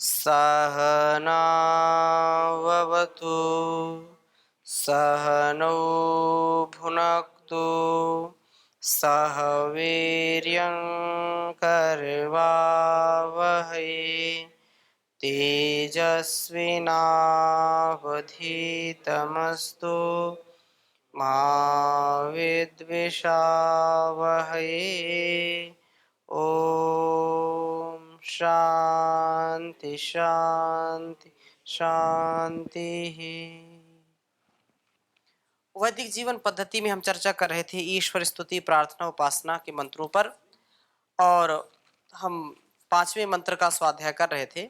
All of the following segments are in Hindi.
सहनाववतु सहनौ भुनक्तु सह वीर्यं करवावहै तेजस्विनावधीतमस्तु मा विद्विषावहै। ओम शांति शांति शांति। वैदिक जीवन पद्धति में हम चर्चा कर रहे थे ईश्वर स्तुति प्रार्थना उपासना के मंत्रों पर, और हम 5वें मंत्र का स्वाध्याय कर रहे थे।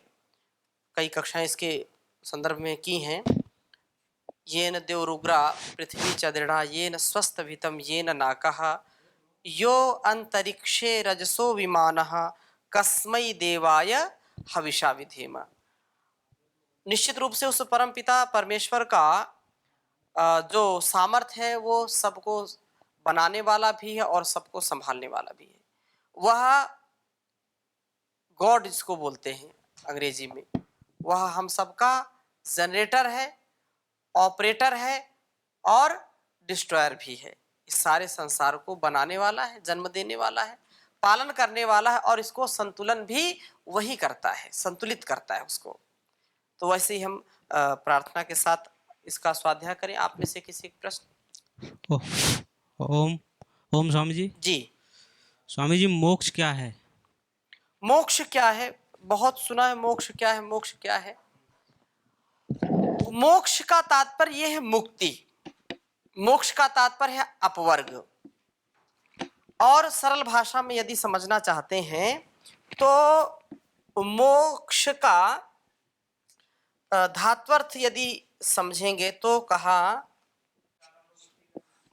कई कक्षाएं इसके संदर्भ में की हैं। येन देवरुग्रा पृथ्वी च दृढ़ा येन स्वस्थभितं येन नाकः यो अंतरिक्षे रजसो विमानः कस्मै देवाय हविषा विधेम। निश्चित रूप से उस परम पिता परमेश्वर का जो सामर्थ्य है वो सबको बनाने वाला भी है और सबको संभालने वाला भी है। वह गॉड जिसको बोलते हैं अंग्रेजी में, वह हम सबका जनरेटर है, ऑपरेटर है और डिस्ट्रॉयर भी है। इस सारे संसार को बनाने वाला है, जन्म देने वाला है, पालन करने वाला है, और इसको संतुलन भी वही करता है, संतुलित करता है उसको। तो वैसे ही हम प्रार्थना के साथ इसका स्वाध्याय करें। आप में से किसी एक प्रश्न? ओम ओम स्वामी जी। जी स्वामी जी, मोक्ष क्या है? मोक्ष क्या है? बहुत सुना है मोक्ष क्या है, मोक्ष क्या है। मोक्ष का तात्पर्य यह है मुक्ति। मोक्ष का तात्पर्य है अपवर्ग। और सरल भाषा में यदि समझना चाहते हैं तो मोक्ष का धात्वर्थ यदि समझेंगे तो कहा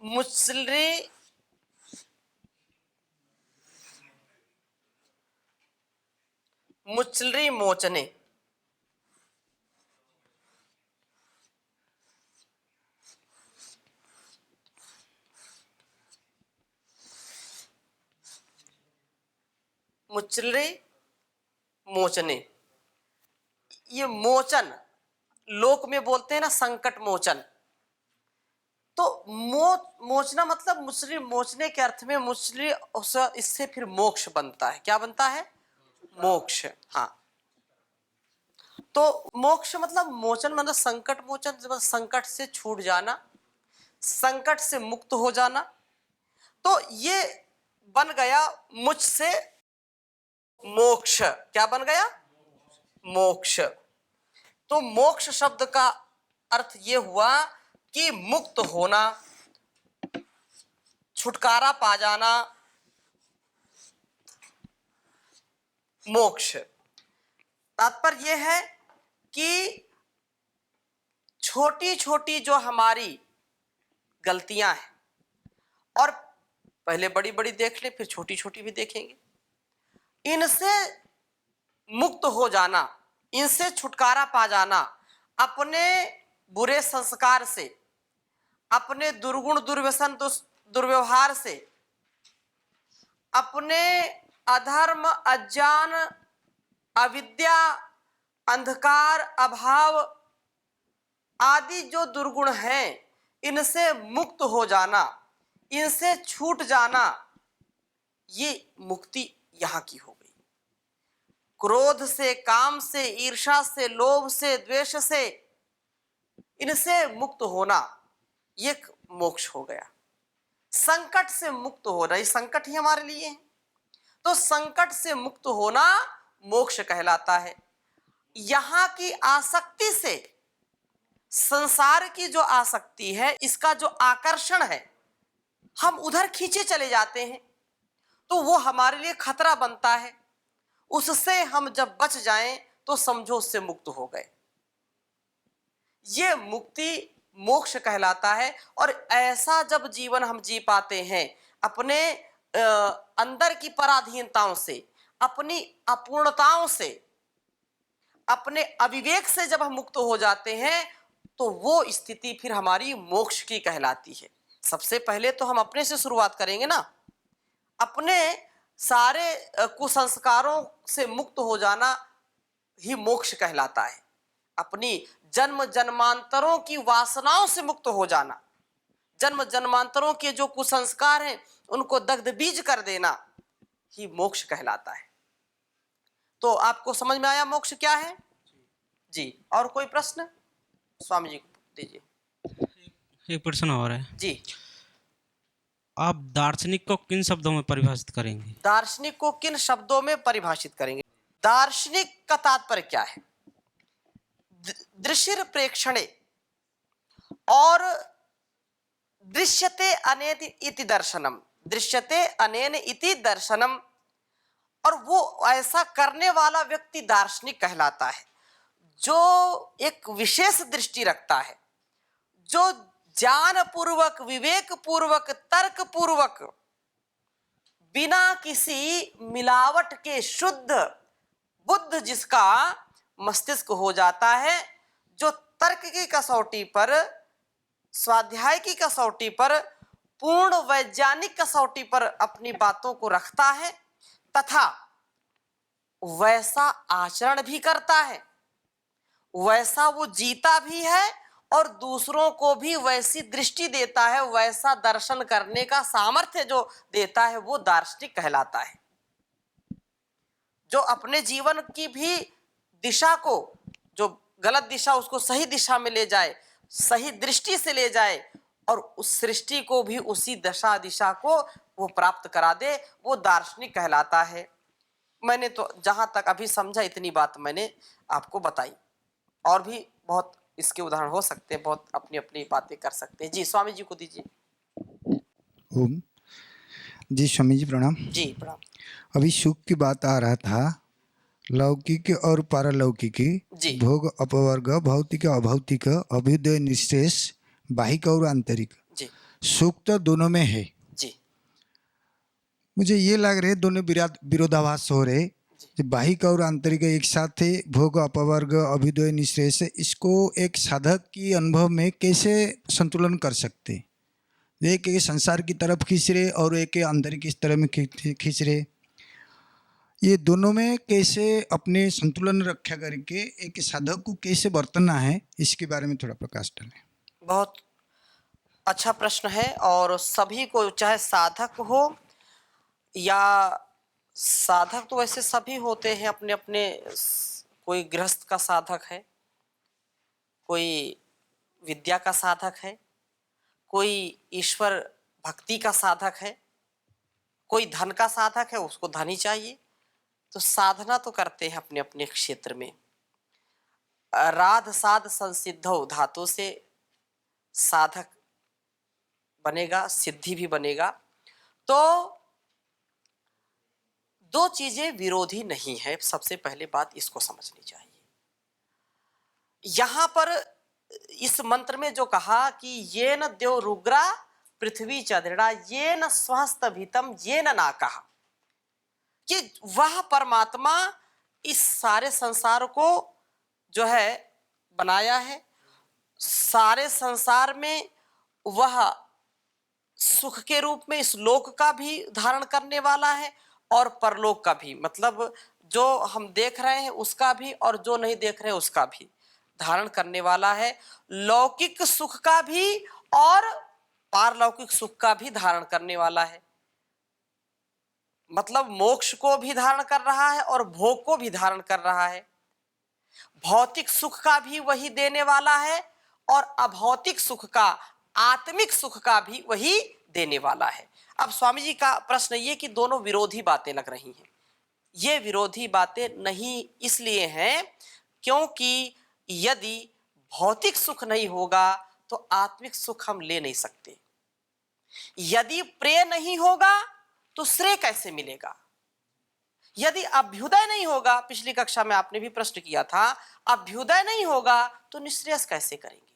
मुचलरी मोचने। मुचलरी मोचने, ये मोचन लोक में बोलते हैं ना, संकट मोचन। तो मोचना मतलब मुचली मोचने के अर्थ में मुचली, इससे फिर मोक्ष बनता है। क्या बनता है? मोक्ष। हाँ, तो मोक्ष मतलब मोचन मतलब संकट मोचन, मतलब संकट से छूट जाना, संकट से मुक्त हो जाना। तो ये बन गया मुझसे मोक्ष। क्या बन गया? मोक्ष। तो मोक्ष शब्द का अर्थ ये हुआ कि मुक्त होना, छुटकारा पा जाना, मोक्ष। तात्पर्य यह है कि छोटी छोटी जो हमारी गलतियां हैं, और पहले बड़ी बड़ी देख ले फिर छोटी छोटी भी देखेंगे, इनसे मुक्त हो जाना, इनसे छुटकारा पा जाना, अपने बुरे संस्कार से, अपने दुर्गुण दुर्व्यसन दुर्व्यवहार से, अपने अधर्म अज्ञान अविद्या अंधकार अभाव आदि जो दुर्गुण हैं, इनसे मुक्त हो जाना, इनसे छूट जाना, ये मुक्ति यहां की हो गई। क्रोध से, काम से, ईर्ष्या से, लोभ से, द्वेष से, इनसे मुक्त होना ये मोक्ष हो गया। संकट से मुक्त हो रही, संकट ही हमारे लिए है, तो संकट से मुक्त होना मोक्ष कहलाता है। यहां की आसक्ति से, संसार की जो आसक्ति है, इसका जो आकर्षण है, हम उधर खींचे चले जाते हैं, तो वो हमारे लिए खतरा बनता है। उससे हम जब बच जाएं तो समझो उससे मुक्त हो गए। ये मुक्ति मोक्ष कहलाता है। और ऐसा जब जीवन हम जी पाते हैं, अपने अंदर की पराधीनताओं से, अपनी अपूर्णताओं से, अपने अविवेक से जब हम मुक्त हो जाते हैं, तो वो स्थिति फिर हमारी मोक्ष की कहलाती है। सबसे पहले तो हम अपने से शुरुआत करेंगे ना। अपने सारे कुसंस्कारों से मुक्त हो जाना ही मोक्ष कहलाता है। अपनी जन्म जन्मांतरों की वासनाओं से मुक्त हो जाना, जन्म जन्मांतरों के जो कुसंस्कार हैं उनको दग्ध बीज कर देना ही मोक्ष कहलाता है। तो आपको समझ में आया मोक्ष क्या है? जी, और कोई प्रश्न स्वामी जी को दीजिए। एक प्रश्न और है। जी, आप दार्शनिक को किन शब्दों में परिभाषित करेंगे? दार्शनिक को किन शब्दों में परिभाषित करेंगे? दार्शनिक का तात्पर्य क्या है? दृश्य प्रेक्षणे और दृश्यते अनेन इति दर्शनम, दृश्यते अनेन इति दर्शनम, और वो ऐसा करने वाला व्यक्ति दार्शनिक कहलाता है जो एक विशेष दृष्टि रखता है, जो ज्ञान पूर्वक, विवेक पूर्वक, तर्क पूर्वक, बिना किसी मिलावट के शुद्ध बुद्ध जिसका मस्तिष्क हो जाता है, जो तर्क की कसौटी पर, स्वाध्याय की कसौटी पर, पूर्ण वैज्ञानिक कसौटी पर अपनी बातों को रखता है तथा वैसा आचरण भी करता है, वैसा वो जीता भी है और दूसरों को भी वैसी दृष्टि देता है, वैसा दर्शन करने का सामर्थ्य जो देता है, वो दार्शनिक कहलाता है। जो अपने जीवन की भी दिशा को, जो गलत दिशा उसको सही दिशा में ले जाए, सही दृष्टि से ले जाए और उस सृष्टि को भी उसी दशा दिशा को वो प्राप्त करा दे, वो दार्शनिक कहलाता है। मैंने तो जहां तक अभी समझा इतनी बात मैंने आपको बताई, और भी बहुत इसके उदाहरण हो सकते हैं, बहुत अपनी अपनी बातें कर सकते हैं। जी, स्वामी जी को दीजिए। ओम जी। स्वामी जी प्रणाम। जी प्रणाम। अभी सुख की बात आ रहा था, लौकिक और पारलौकिक, जी भोग अपवर्ग, भौतिक अभौतिक, अभ्युदय निश्रेष, बाहिक और आंतरिक। जी सुख तो दोनों में है। जी मुझे ये लग रहे दोनों विरोधाभास हो रहे। बाहिक और आंतरिक एक साथ है, भोग अपवर्ग अभ्युदय निश्रेष, इसको एक साधक की अनुभव में कैसे संतुलन कर सकते? एक संसार की तरफ खींच रहे और एक अंदर की तरफ में खींच रहे, ये दोनों में कैसे अपने संतुलन रक्षा करके एक साधक को कैसे बरतना है, इसके बारे में थोड़ा प्रकाश डालें। बहुत अच्छा प्रश्न है, और सभी को, चाहे साधक हो या साधक तो वैसे सभी होते हैं अपने अपने, कोई गृहस्थ का साधक है, कोई विद्या का साधक है, कोई ईश्वर भक्ति का साधक है, कोई धन का साधक है, उसको धन ही चाहिए। तो साधना तो करते हैं अपने अपने क्षेत्र में। राध साध संसिद्धौ धातु से साधक बनेगा, सिद्धि भी बनेगा। तो दो चीजें विरोधी नहीं है, सबसे पहले बात इसको समझनी चाहिए। यहां पर इस मंत्र में जो कहा कि ये न देव रुग्रा पृथ्वी चदृढ़ा, ये न स्वस्त भीतम, ये न ना, कहा कि वह परमात्मा इस सारे संसार को जो है बनाया है, सारे संसार में वह सुख के रूप में इस लोक का भी धारण करने वाला है और परलोक का भी, मतलब जो हम देख रहे हैं उसका भी और जो नहीं देख रहे हैं उसका भी धारण करने वाला है। लौकिक सुख का भी और पारलौकिक सुख का भी धारण करने वाला है, मतलब मोक्ष को भी धारण कर रहा है और भोग को भी धारण कर रहा है। भौतिक सुख का भी वही देने वाला है और अभौतिक सुख का, आत्मिक सुख का भी वही देने वाला है। अब स्वामी जी का प्रश्न ये कि दोनों विरोधी बातें लग रही हैं। ये विरोधी बातें नहीं इसलिए हैं क्योंकि यदि भौतिक सुख नहीं होगा तो आत्मिक सुख हम ले नहीं सकते। यदि प्रेय नहीं होगा तो श्रेय कैसे मिलेगा? यदि अभ्युदय नहीं होगा, पिछली कक्षा में आपने भी प्रश्न किया था, अभ्युदय नहीं होगा तो निश्रेयस कैसे करेंगे?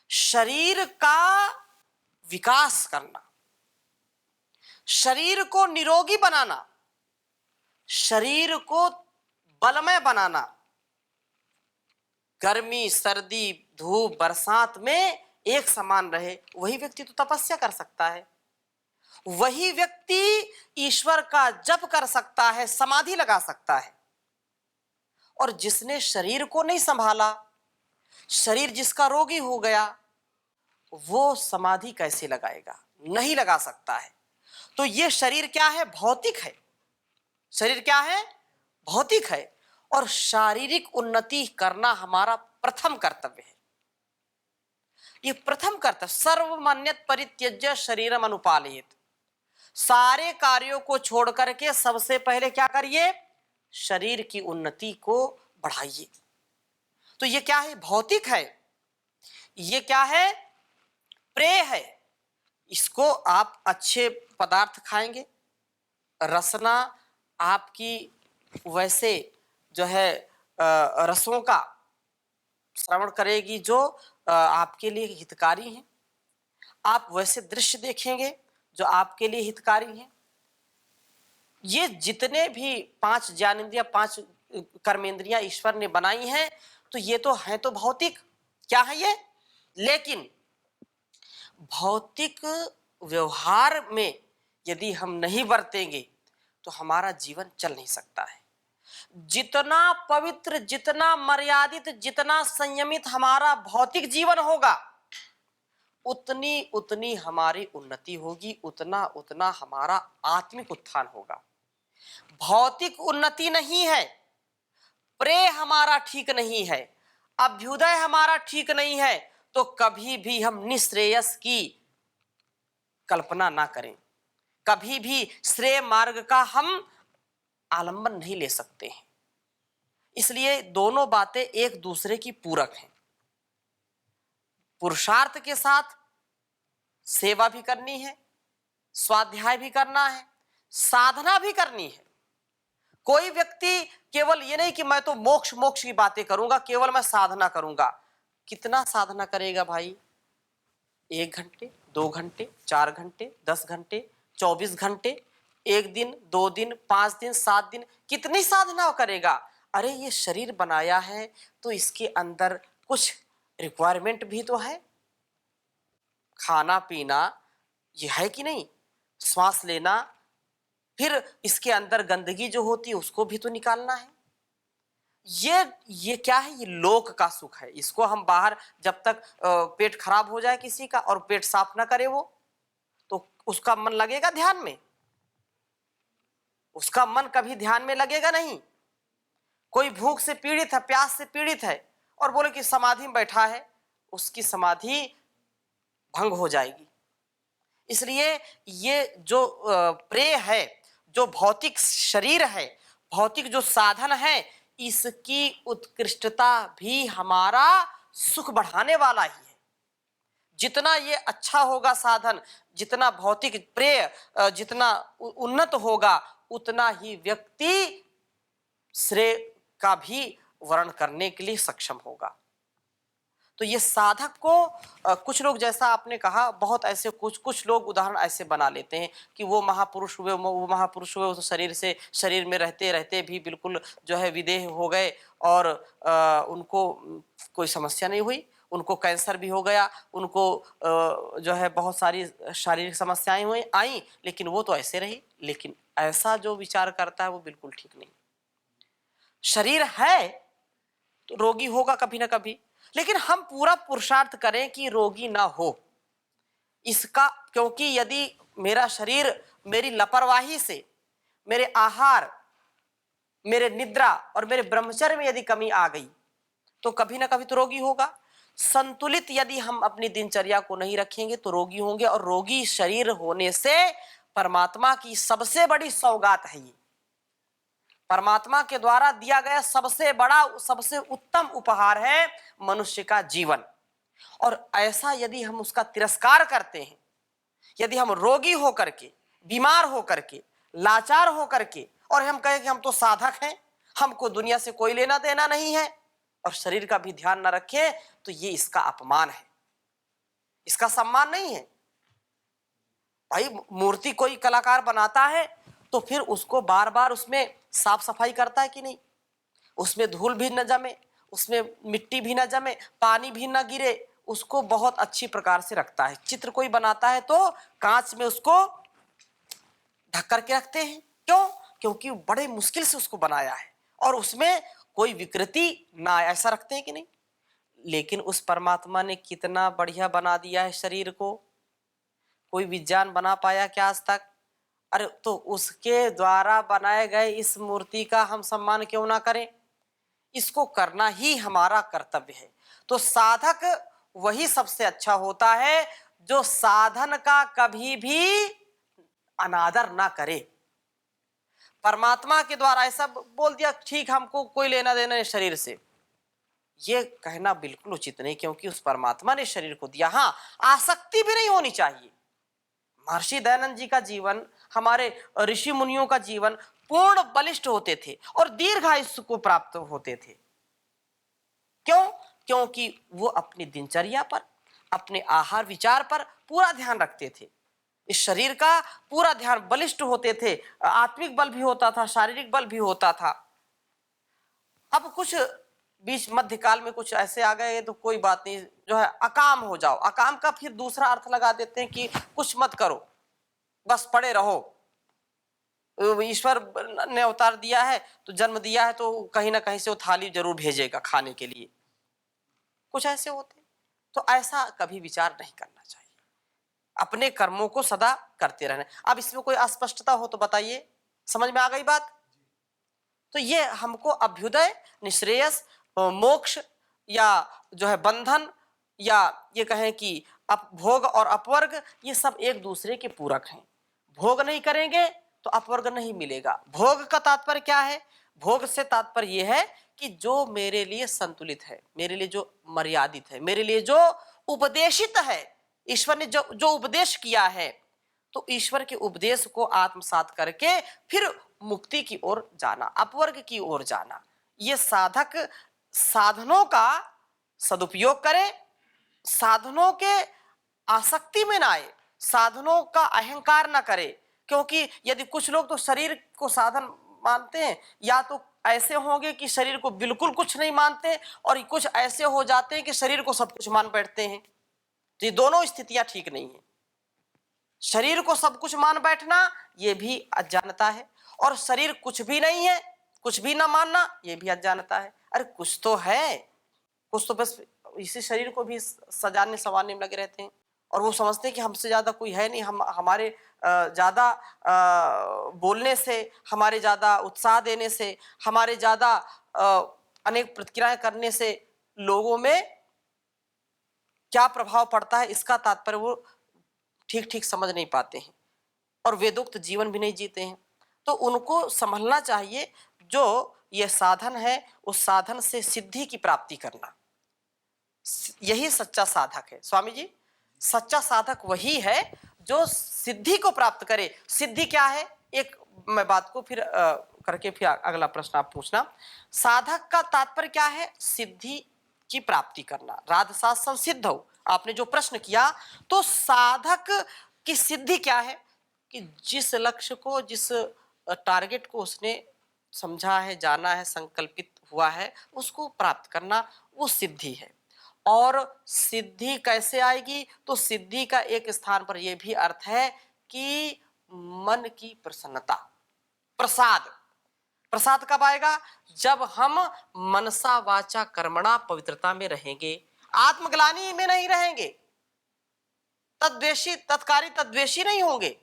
शरीर का विकास करना, शरीर को निरोगी बनाना, शरीर को बलमय बनाना, गर्मी सर्दी धूप बरसात में एक समान रहे, वही व्यक्ति तो तपस्या कर सकता है, वही व्यक्ति ईश्वर का जप कर सकता है, समाधि लगा सकता है, और जिसने शरीर को नहीं संभाला, शरीर जिसका रोगी हो गया, वो समाधि कैसे लगाएगा? नहीं लगा सकता है। तो ये शरीर क्या है? भौतिक है। शरीर क्या है? भौतिक है। और शारीरिक उन्नति करना हमारा प्रथम कर्तव्य है। ये प्रथम कर्तव्य, सर्वमान्यत परित्यज्य शरीरम अनुपालयेत। सारे कार्यों को छोड़ करके सबसे पहले क्या करिए? शरीर की उन्नति को बढ़ाइए। तो ये क्या है? भौतिक है। ये क्या है? प्रेय है। इसको आप अच्छे पदार्थ खाएंगे, रसना आपकी वैसे जो है रसों का श्रवण करेगी जो आपके लिए हितकारी हैं। आप वैसे दृश्य देखेंगे जो आपके लिए हितकारी हैं। ये जितने भी 5 ज्ञानेंद्रियां, 5 कर्मेंद्रियां ईश्वर ने बनाई हैं, तो ये तो हैं तो भौतिक। क्या है ये? लेकिन भौतिक व्यवहार में यदि हम नहीं बरतेंगे तो हमारा जीवन चल नहीं सकता है। जितना पवित्र, जितना मर्यादित, जितना संयमित हमारा भौतिक जीवन होगा, उतनी उतनी हमारी उन्नति होगी, उतना उतना हमारा आत्मिक उत्थान होगा। भौतिक उन्नति नहीं है, प्रेय हमारा ठीक नहीं है, अभ्युदय हमारा ठीक नहीं है, तो कभी भी हम निश्रेयस की कल्पना ना करें। कभी भी श्रेय मार्ग का हम आलंबन नहीं ले सकते हैं। इसलिए दोनों बातें एक दूसरे की पूरक हैं। पुरुषार्थ के साथ सेवा भी करनी है, स्वाध्याय भी करना है, साधना भी करनी है। कोई व्यक्ति केवल ये नहीं कि मैं तो मोक्ष मोक्ष की बातें करूंगा, केवल मैं साधना करूंगा। कितना साधना करेगा भाई? 1 घंटे, 2 घंटे, 4 घंटे, 10 घंटे, 24 घंटे, 1 दिन, 2 दिन, 5 दिन, 7 दिन, कितनी साधना करेगा? अरे ये शरीर बनाया है तो इसके अंदर कुछ रिक्वायरमेंट भी तो है। खाना पीना ये है कि नहीं? श्वास लेना, फिर इसके अंदर गंदगी जो होती है उसको भी तो निकालना है। ये क्या है? ये लोक का सुख है। इसको हम बाहर, जब तक पेट खराब हो जाए किसी का और पेट साफ ना करे वो, तो उसका मन लगेगा ध्यान में? उसका मन कभी ध्यान में लगेगा नहीं। कोई भूख से पीड़ित है, प्यास से पीड़ित है और बोले कि समाधि में बैठा है, उसकी समाधि भंग हो जाएगी। इसलिए ये जो प्रेय है, जो भौतिक शरीर है, भौतिक जो साधन है, इसकी उत्कृष्टता भी हमारा सुख बढ़ाने वाला ही है। जितना ये अच्छा होगा साधन, जितना भौतिक प्रेय जितना उन्नत होगा, उतना ही व्यक्ति श्रेय का भी वर्ण करने के लिए सक्षम होगा। तो ये साधक को कुछ लोग, जैसा आपने कहा, बहुत ऐसे कुछ लोग उदाहरण ऐसे बना लेते हैं कि वो महापुरुष हुए, वो महापुरुष हुए, वो शरीर में रहते रहते भी बिल्कुल जो है विदेह हो गए और उनको कोई समस्या नहीं हुई। उनको कैंसर भी हो गया, उनको जो है बहुत सारी शारीरिक समस्याएं हुई आई, लेकिन वो तो ऐसे रही। लेकिन ऐसा जो विचार करता है वो बिल्कुल ठीक नहीं। शरीर है तो रोगी होगा कभी ना कभी, लेकिन हम पूरा पुरुषार्थ करें कि रोगी ना हो इसका। क्योंकि यदि मेरा शरीर मेरी लापरवाही से, मेरे आहार, मेरे निद्रा और मेरे ब्रह्मचर्य में यदि कमी आ गई तो कभी ना कभी तो रोगी होगा। संतुलित यदि हम अपनी दिनचर्या को नहीं रखेंगे तो रोगी होंगे। और रोगी शरीर होने से परमात्मा की सबसे बड़ी सौगात है। ये परमात्मा के द्वारा दिया गया सबसे बड़ा, सबसे उत्तम उपहार है मनुष्य का जीवन। और ऐसा यदि हम उसका तिरस्कार करते हैं, यदि हम रोगी होकर के, बीमार होकर के, लाचार होकर के, और हम कहें कि हम तो साधक हैं, हमको दुनिया से कोई लेना देना नहीं है, और शरीर का भी ध्यान न रखें, तो ये इसका अपमान है, इसका सम्मान नहीं है। भाई मूर्ति कोई कलाकार बनाता है तो फिर उसको बार बार उसमें साफ सफाई करता है कि नहीं? उसमें धूल भी न जमे, उसमें मिट्टी भी न जमे, पानी भी न गिरे, उसको बहुत अच्छी प्रकार से रखता है। चित्र कोई बनाता है तो कांच में उसको ढक करके रखते हैं। क्यों? क्योंकि बड़े मुश्किल से उसको बनाया है और उसमें कोई विकृति ना आए, ऐसा रखते हैं कि नहीं? लेकिन उस परमात्मा ने कितना बढ़िया बना दिया है शरीर को, कोई विज्ञान बना पाया क्या आज तक? अरे तो उसके द्वारा बनाए गए इस मूर्ति का हम सम्मान क्यों ना करें? इसको करना ही हमारा कर्तव्य है। तो साधक वही सबसे अच्छा होता है जो साधन का कभी भी अनादर ना करे। परमात्मा के द्वारा ऐसा बोल दिया, ठीक, हमको कोई लेना देना नहीं शरीर से, ये कहना बिल्कुल उचित नहीं, क्योंकि उस परमात्मा ने शरीर को दिया। हाँ, आसक्ति भी नहीं होनी चाहिए। महर्षि दयानंद जी का जीवन, हमारे ऋषि मुनियों का जीवन पूर्ण बलिष्ठ होते थे और दीर्घायुष्य को प्राप्त होते थे। क्यों? क्योंकि वो अपनी दिनचर्या पर, अपने आहार विचार पर पूरा ध्यान रखते थे। इस शरीर का पूरा ध्यान, बलिष्ठ होते थे, आत्मिक बल भी होता था, शारीरिक बल भी होता था। अब कुछ बीच मध्यकाल में कुछ ऐसे आ गए तो कोई बात नहीं, जो है अकाम हो जाओ। अकाम का फिर दूसरा अर्थ लगा देते हैं कि कुछ मत करो, बस पड़े रहो। ईश्वर ने अवतार दिया है तो जन्म दिया है तो कहीं ना कहीं से वो थाली जरूर भेजेगा खाने के लिए, कुछ ऐसे होते। तो ऐसा कभी विचार नहीं करना चाहिए, अपने कर्मों को सदा करते रहना। अब इसमें कोई अस्पष्टता हो तो बताइए, समझ में आ गई बात? तो ये हमको अभ्युदय, निश्रेयस, मोक्ष या जो है बंधन, या ये कहें कि भोग और अपवर्ग, ये सब एक दूसरे के पूरक हैं। भोग नहीं करेंगे तो अपवर्ग नहीं मिलेगा। भोग का तात्पर्य क्या है? भोग से तात्पर्य यह है कि जो मेरे लिए संतुलित है, मेरे लिए जो मर्यादित है, मेरे लिए जो उपदेशित है, ईश्वर ने जो उपदेश किया है, तो ईश्वर के उपदेश को आत्मसात करके फिर मुक्ति की ओर जाना, अपवर्ग की ओर जाना। ये साधक साधनों का सदुपयोग करे, साधनों के आसक्ति में ना आए, साधनों का अहंकार ना करे। क्योंकि यदि कुछ लोग तो शरीर को साधन मानते हैं, या तो ऐसे होंगे कि शरीर को बिल्कुल कुछ नहीं मानते, और कुछ ऐसे हो जाते हैं कि शरीर को सब कुछ मान बैठते हैं। तो ये दोनों स्थितियां ठीक नहीं है। शरीर को सब कुछ मान बैठना ये भी अज्ञानता है, और शरीर कुछ भी नहीं है, कुछ भी ना मानना, ये भी अज्ञानता है। अरे कुछ तो है, कुछ तो बस इसी शरीर को भी सजाने संवारने में लगे रहते हैं, और वो समझते हैं कि हमसे ज्यादा कोई है नहीं। हम हमारे ज्यादा बोलने से, हमारे ज्यादा उत्साह देने से, हमारे ज्यादा अनेक प्रतिक्रियाएं करने से लोगों में क्या प्रभाव पड़ता है, इसका तात्पर्य वो ठीक ठीक समझ नहीं पाते हैं, और वेदोक्त जीवन भी नहीं जीते हैं। तो उनको समझना चाहिए जो ये साधन है, उस साधन से सिद्धि की प्राप्ति करना, यही सच्चा साधक है। स्वामी जी, सच्चा साधक वही है जो सिद्धि को प्राप्त करे। सिद्धि क्या है? एक मैं बात को फिर करके फिर अगला प्रश्न आप पूछना। साधक का तात्पर्य क्या है? सिद्धि की प्राप्ति करना। राधसा संसिद्ध हो, आपने जो प्रश्न किया, तो साधक की सिद्धि क्या है? कि जिस लक्ष्य को, जिस टारगेट को उसने समझा है, जाना है, संकल्पित हुआ है, उसको प्राप्त करना, वो सिद्धि है। और सिद्धि कैसे आएगी? तो सिद्धि का एक स्थान पर यह भी अर्थ है कि मन की प्रसन्नता, प्रसाद। प्रसाद कब आएगा? जब हम मनसा वाचा कर्मणा पवित्रता में रहेंगे, आत्मग्लानि में नहीं रहेंगे, तद्वेषी, तत्कारी तद्वेषी नहीं होंगे।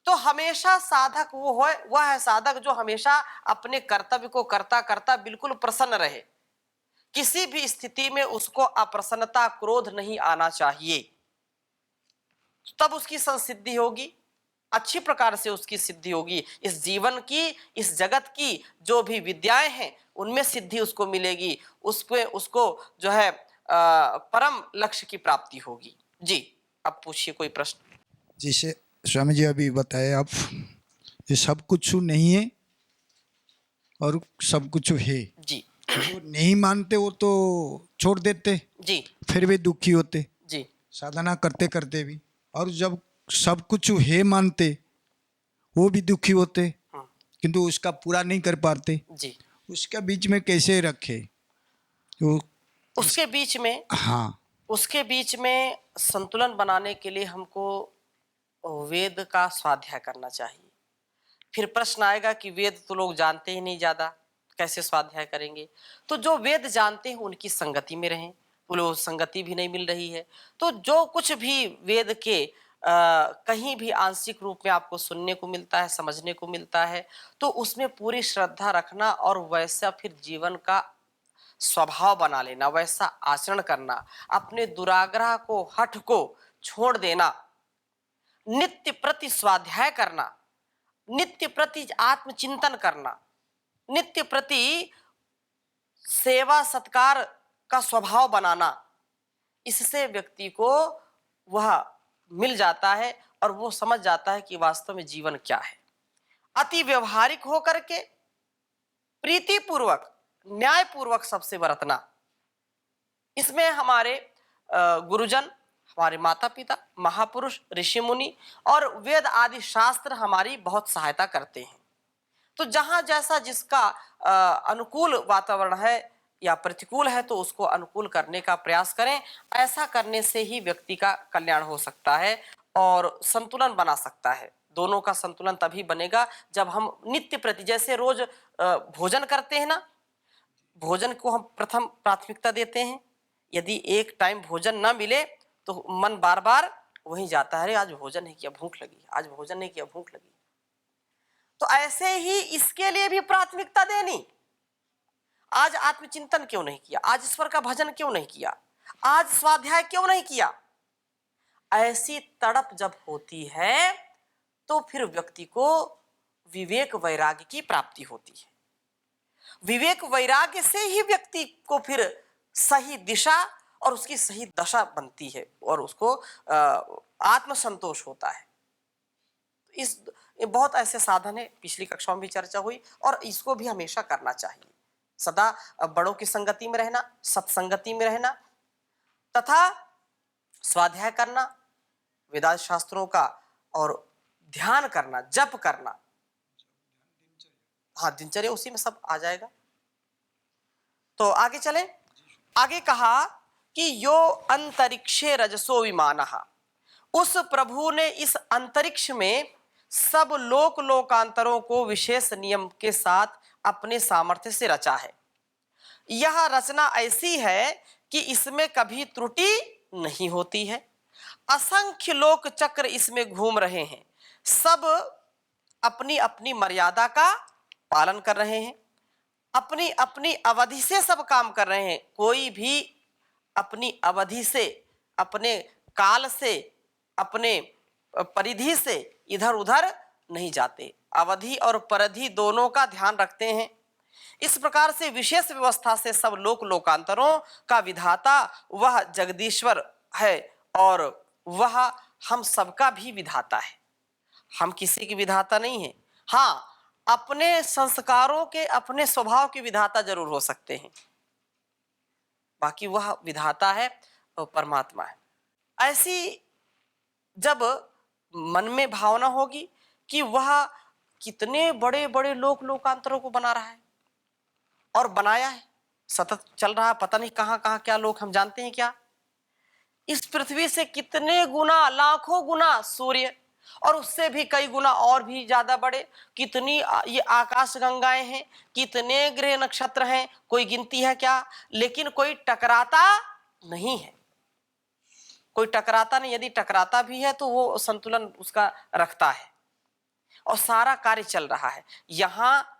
तो हमेशा साधक वह है साधक जो हमेशा अपने कर्तव्य को करता करता बिल्कुल प्रसन्न रहे। किसी भी स्थिति में उसको अप्रसन्नता, क्रोध नहीं आना चाहिए, तब उसकी संसिद्धि होगी, अच्छी प्रकार से उसकी सिद्धि होगी। इस जीवन की, इस जगत की जो भी विद्याएं हैं, उनमें सिद्धि उसको मिलेगी, उसको जो है परम लक्ष्य की प्राप्ति होगी। जी, अब पूछिए कोई प्रश्न। जैसे स्वामी जी अभी बताए आप, ये सब कुछ नहीं है और सब कुछ है। जी, वो नहीं मानते, वो तो छोड़ देते, जी, फिर भी दुखी होते जी, साधना करते करते भी। और जब सब कुछ है मानते, वो भी दुखी होते, किंतु उसका पूरा नहीं कर पाते। जी। उसका बीच में कैसे रखे? तो उसके बीच में, हाँ, उसके बीच में संतुलन बनाने के लिए हमको वेद का स्वाध्याय करना चाहिए। फिर प्रश्न आएगा कि वेद तो लोग जानते ही नहीं ज्यादा, कैसे स्वाध्याय करेंगे? तो जो वेद जानते हैं उनकी संगति में रहें। बोलो संगति भी नहीं मिल रही है तो जो कुछ भी वेद के कहीं भी आंशिक रूप में आपको सुनने को मिलता है, समझने को मिलता है, तो उसमें पूरी श्रद्धा रखना और वैसा फिर जीवन का स्वभाव बना लेना, वैसा आचरण करना, अपने दुराग्रह को, हठ को छोड़ देना, नित्य प्रति स्वाध्याय करना, नित्य प्रति आत्मचिंतन करना, नित्य प्रति सेवा सत्कार का स्वभाव बनाना, इससे व्यक्ति को वह मिल जाता है और वो समझ जाता है कि वास्तव में जीवन क्या है। अति व्यवहारिक होकर के प्रीतिपूर्वक, न्यायपूर्वक सबसे बरतना, इसमें हमारे गुरुजन, हमारे माता पिता, महापुरुष, ऋषि मुनि और वेद आदि शास्त्र हमारी बहुत सहायता करते हैं। तो जहां जैसा जिसका अनुकूल वातावरण है या प्रतिकूल है तो उसको अनुकूल करने का प्रयास करें। ऐसा करने से ही व्यक्ति का कल्याण हो सकता है और संतुलन बना सकता है। दोनों का संतुलन तभी बनेगा जब हम नित्य प्रति, जैसे रोज भोजन करते हैं ना, भोजन को हम प्रथम प्राथमिकता देते हैं। यदि एक टाइम भोजन ना मिले तो मन बार बार वहीं जाता है, अरे आज भोजन नहीं किया, भूख लगी, आज भोजन नहीं किया, भूख लगी। तो ऐसे ही इसके लिए भी प्राथमिकता देनी। आज आत्मचिंतन क्यों नहीं किया, आज ईश्वर का भजन क्यों नहीं किया, आज स्वाध्याय क्यों नहीं किया। ऐसी तड़प जब होती है तो फिर व्यक्ति को विवेक वैराग्य की प्राप्ति होती है। विवेक वैराग्य से ही व्यक्ति को फिर सही दिशा और उसकी सही दशा बनती है और उसको आत्मसंतोष होता है। इस बहुत ऐसे साधन है, पिछली कक्षा में भी चर्चा हुई और इसको भी हमेशा करना चाहिए। सदा बड़ों की संगति में रहना, सत्संगति में रहना तथा स्वाध्याय करना, वेदांत शास्त्रों का और ध्यान करना, जप करना। हाँ, दिनचर्या उसी में सब आ जाएगा। तो आगे चले। आगे कहा कि यो अंतरिक्षे रजसो विमानः, उस प्रभु ने इस अंतरिक्ष में सब लोक लोकांतरों को विशेष नियम के साथ अपने सामर्थ्य से रचा है। यह रचना ऐसी है कि इसमें कभी त्रुटि नहीं होती है। असंख्य लोक चक्र इसमें घूम रहे हैं, सब अपनी अपनी मर्यादा का पालन कर रहे हैं, अपनी अपनी अवधि से सब काम कर रहे हैं। कोई भी अपनी अवधि से, अपने काल से, अपने परिधि से इधर उधर नहीं जाते, अवधि और परिधि दोनों का ध्यान रखते हैं। इस प्रकार से विशेष व्यवस्था से सब लोक लोकांतरों का विधाता वह जगदीश्वर है और वह हम सबका भी विधाता है। हम किसी की विधाता नहीं है। हाँ, अपने संस्कारों के, अपने स्वभाव के विधाता जरूर हो सकते हैं, बाकी वह विधाता है और परमात्मा है। ऐसी जब मन में भावना होगी कि वह कितने बड़े बड़े लोक लोकांतरों को बना रहा है और बनाया है, सतत चल रहा है, पता नहीं कहां कहां क्या लोक हम जानते हैं क्या। इस पृथ्वी से कितने गुना, लाखों गुना सूर्य और उससे भी कई गुना और भी ज्यादा बड़े, कितनी ये आकाश गंगाएं हैं, कितने ग्रह नक्षत्र हैं, कोई गिनती है क्या। लेकिन कोई टकराता नहीं है, कोई टकराता नहीं। यदि टकराता भी है तो वो संतुलन उसका रखता है और सारा कार्य चल रहा है। यहाँ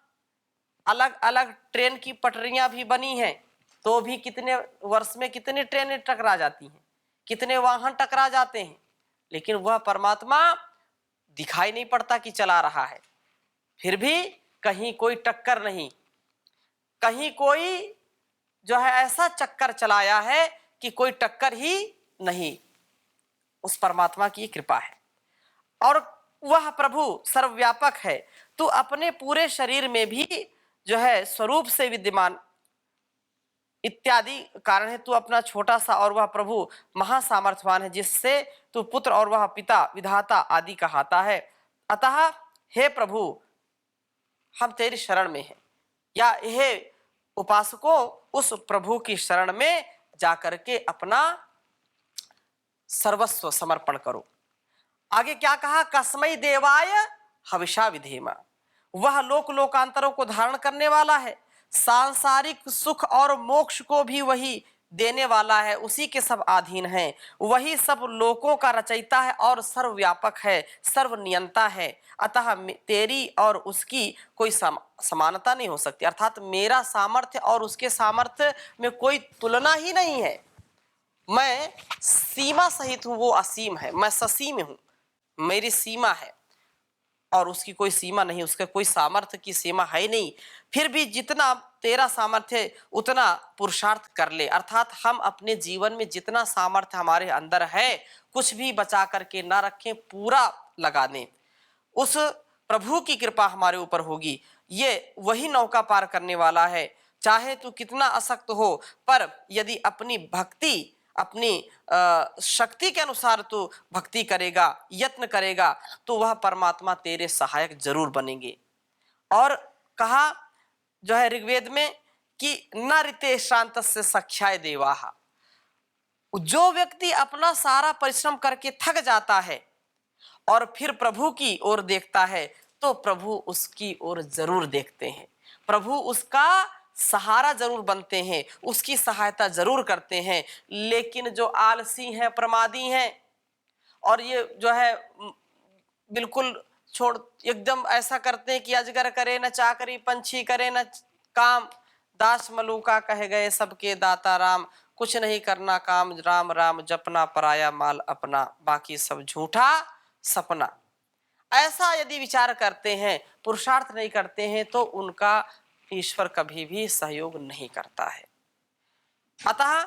अलग अलग ट्रेन की पटरियां भी बनी हैं तो भी कितने वर्ष में कितने ट्रेनें टकरा जाती हैं, कितने वाहन टकरा जाते हैं, लेकिन वह परमात्मा दिखाई नहीं पड़ता कि चला रहा है। फिर भी कहीं कोई टक्कर नहीं, कहीं कोई जो है ऐसा चक्कर चलाया है कि कोई टक्कर ही नहीं। उस परमात्मा की कृपा है और वह प्रभु सर्वव्यापक है। तो अपने पूरे शरीर में भी जो है स्वरूप से विद्यमान इत्यादि कारण है। तू अपना छोटा सा और वह प्रभु महासामर्थ्यवान है, जिससे तू पुत्र और वह पिता, विधाता आदि कहाता है। अतः हे प्रभु, हम तेरी शरण में हैं, या हे उपासकों, उस प्रभु की शरण में जाकर के अपना सर्वस्व समर्पण करो। आगे क्या कहा, कस्मै देवाय हविषा विधेम, वह लोक लोकांतरों को धारण करने वाला है, सांसारिक सुख और मोक्ष को भी वही देने वाला है, उसी के सब अधीन है। वही सब लोकों का रचयिता है और सर्वव्यापक है, सर्वनियंता है। अतः तेरी और उसकी कोई समानता नहीं हो सकती, अर्थात मेरा सामर्थ्य और उसके सामर्थ्य में कोई तुलना ही नहीं है। मैं सीमा सहित हूं, वो असीम है, मैं ससीम हूं, मेरी सीमा है और उसकी कोई सीमा नहीं, उसका कोई सामर्थ्य की सीमा है ही नहीं। फिर भी जितना तेरा सामर्थ्य उतना पुरुषार्थ कर ले, अर्थात हम अपने जीवन में जितना सामर्थ्य हमारे अंदर है कुछ भी बचा करके ना रखें, पूरा लगा दें। उस प्रभु की कृपा हमारे ऊपर होगी। ये वही नौका पार करने वाला है। चाहे तू कितना असक्त हो, पर यदि अपनी भक्ति, अपनी शक्ति के अनुसार तू भक्ति करेगा, यत्न करेगा, तो वह परमात्मा तेरे सहायक जरूर बनेंगे। और कहा जो है ऋग्वेद में कि न ऋते शांत से सख्याय देवाहा, जो व्यक्ति अपना सारा परिश्रम करके थक जाता है और फिर प्रभु की ओर देखता है तो प्रभु उसकी ओर जरूर देखते हैं, प्रभु उसका सहारा जरूर बनते हैं, उसकी सहायता जरूर करते हैं। लेकिन जो आलसी हैं, प्रमादी हैं और ये जो है बिल्कुल छोड़ एकदम ऐसा करते हैं कि अजगर करे न चाकरी, पंछी करे न काम, दास मलूका कहे गए सबके दाता राम, कुछ नहीं करना काम राम राम जपना, पराया माल अपना, बाकी सब झूठा सपना। ऐसा यदि विचार करते हैं, पुरुषार्थ नहीं करते हैं, तो उनका ईश्वर कभी भी सहयोग नहीं करता है। अतः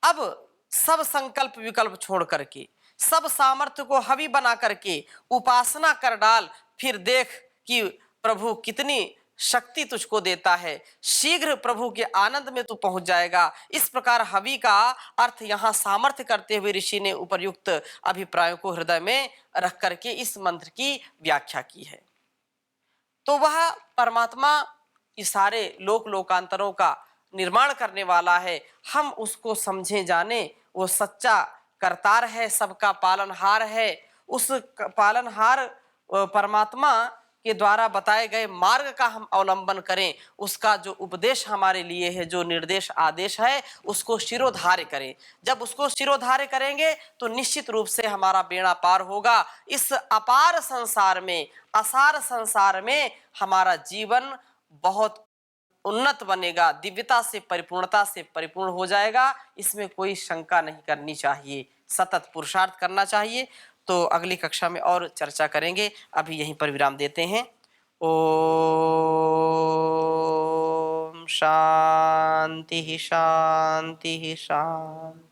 अब सब संकल्प विकल्प छोड़ करके, सब सामर्थ्य को हवि बना करके उपासना कर डाल, फिर देख कि प्रभु कितनी शक्ति तुझको देता है, शीघ्र प्रभु के आनंद में तू पहुंच जाएगा। इस प्रकार हवि का अर्थ यहाँ सामर्थ्य करते हुए ऋषि ने उपर्युक्त अभिप्रायों को हृदय में रख करके इस मंत्र की व्याख्या की है। तो वह परमात्मा इस सारे लोक लोकांतरों का निर्माण करने वाला है। हम उसको समझे जाने, वो सच्चा करतार है, सबका पालनहार है। उस पालनहार परमात्मा के द्वारा बताए गए मार्ग का हम अवलंबन करें, उसका जो उपदेश हमारे लिए है, जो निर्देश आदेश है, उसको शिरोधार्य करें। जब उसको शिरोधार्य करेंगे तो निश्चित रूप से हमारा बेड़ा पार होगा। इस अपार संसार में, असार संसार में हमारा जीवन बहुत उन्नत बनेगा, दिव्यता से, परिपूर्णता से परिपूर्ण हो जाएगा। इसमें कोई शंका नहीं करनी चाहिए, सतत पुरुषार्थ करना चाहिए। तो अगली कक्षा में और चर्चा करेंगे, अभी यहीं पर विराम देते हैं। ओम शांति शांति शांति।